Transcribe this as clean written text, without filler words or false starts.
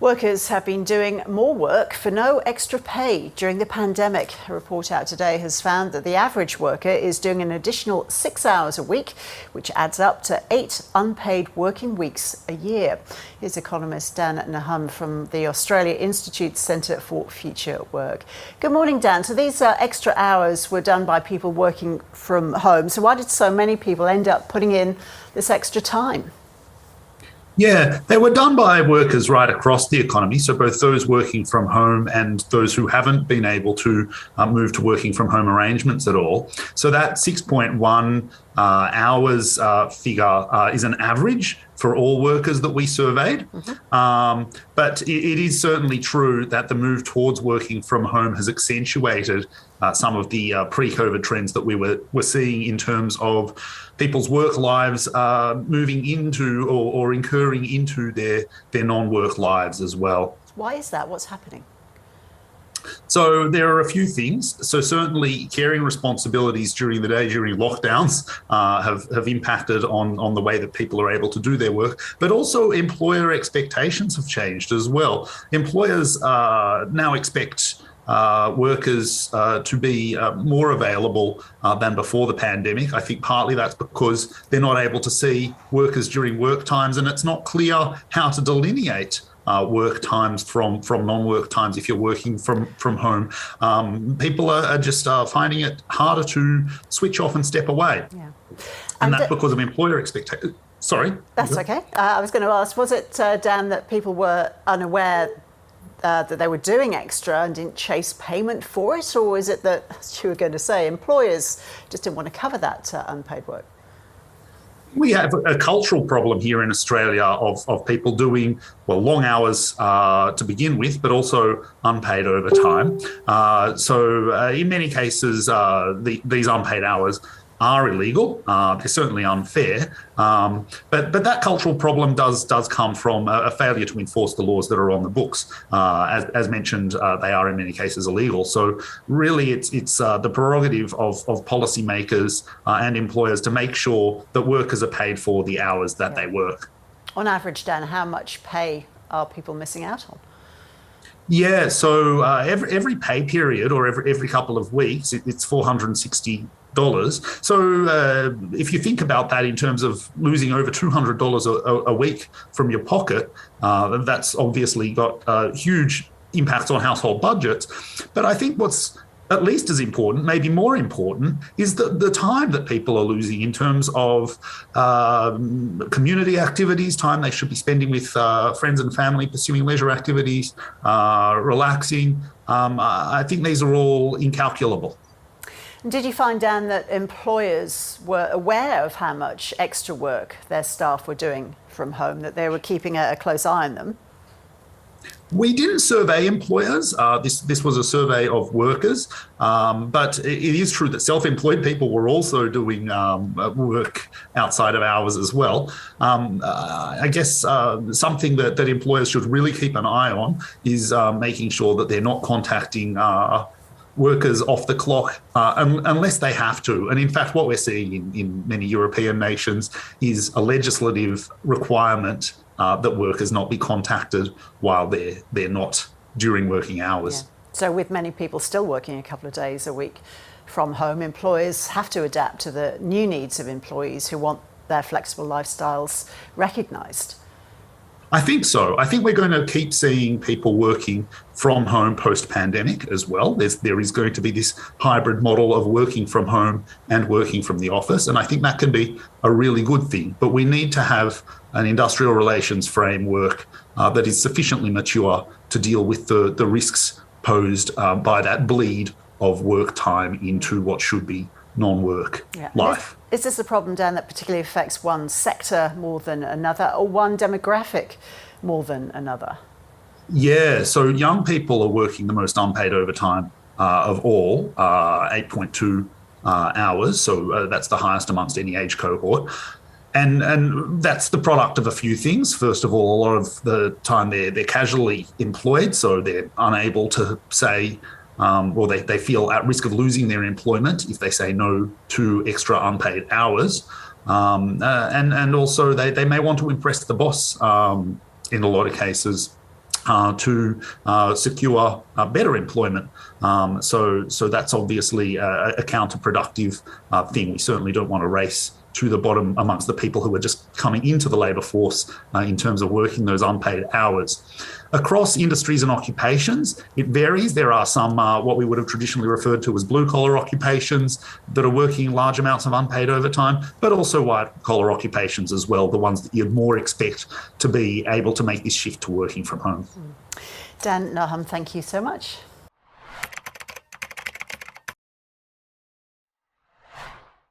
Workers have been doing more work for no extra pay during the pandemic. A report out today has found that the average worker is doing an additional 6 hours a week, which adds up to 8 unpaid working weeks a year. Here's economist Dan Nahum from the Australia Institute's Centre for Future Work. Good morning, Dan. So these extra hours were done by people working from home. So why did so many people end up putting in this extra time? Yeah, they were done by workers right across the economy, so both those working from home and those who haven't been able to move to working from home arrangements at all. So that 6.1 hours figure is an average for all workers that we surveyed. But it is certainly true that the move towards working from home has accentuated some of the pre-COVID trends that we were seeing in terms of people's work lives moving into or incurring into their non-work lives as well. Why is that? What's happening? So there are a few things. So certainly caring responsibilities during the day, during lockdowns, have impacted on the way that people are able to do their work. But also employer expectations have changed as well. Employers now expect workers to be more available than before the pandemic. I think partly that's because they're not able to see workers during work times, and it's not clear how to delineate work times from non-work times if you're working from home. People are just finding it harder to switch off and step away. Yeah. And that's because of employer expectations. Sorry. That's okay. I was going to ask, was it, Dan, that people were unaware that they were doing extra and didn't chase payment for it? Or is it that, as you were going to say, employers just didn't want to cover that unpaid work? We have a cultural problem here in Australia of people doing, long hours to begin with, but also unpaid overtime. So in many cases, these unpaid hours are illegal. They're certainly unfair. But that cultural problem does come from a failure to enforce the laws that are on the books. As mentioned, they are in many cases illegal. So really it's the prerogative of policymakers and employers to make sure that workers are paid for the hours that they work. On average, Dan, how much pay are people missing out on? Yeah, so every pay period or every couple of weeks, it's $460. So if you think about that in terms of losing over $200 a week from your pocket, that's obviously got huge impacts on household budgets. But I think what's at least as important, maybe more important, is the time that people are losing in terms of community activities, time they should be spending with friends and family, pursuing leisure activities, relaxing. I think these are all incalculable. Did you find, Dan, that employers were aware of how much extra work their staff were doing from home, that they were keeping a close eye on them? We didn't survey employers. This was a survey of workers, but it is true that self-employed people were also doing work outside of hours as well. I guess something that employers should really keep an eye on is making sure that they're not contacting workers off the clock unless they have to. And in fact, what we're seeing in many European nations is a legislative requirement that workers not be contacted while they're not during working hours. Yeah. So with many people still working a couple of days a week from home, employers have to adapt to the new needs of employees who want their flexible lifestyles recognised. I think so. I think we're going to keep seeing people working from home post-pandemic as well. There is going to be this hybrid model of working from home and working from the office, and I think that can be a really good thing. But we need to have an industrial relations framework that is sufficiently mature to deal with the risks posed by that bleed of work time into what should be non-work life. Is this a problem, Dan, that particularly affects one sector more than another, or one demographic more than another? Yeah, so young people are working the most unpaid overtime of all, 8.2 hours. So that's the highest amongst any age cohort. And that's the product of a few things. First of all, a lot of the time they're casually employed, so they're unable to say, or they feel at risk of losing their employment if they say no to extra unpaid hours. And also they may want to impress the boss in a lot of cases. to secure better employment. So that's obviously a counterproductive thing. We certainly don't want to race to the bottom amongst the people who are just coming into the labour force in terms of working those unpaid hours. Across industries and occupations, it varies. There are some what we would have traditionally referred to as blue-collar occupations that are working large amounts of unpaid overtime, but also white-collar occupations as well, the ones that you'd more expect to be able to make this shift to working from home. Dan, Nahum, thank you so much.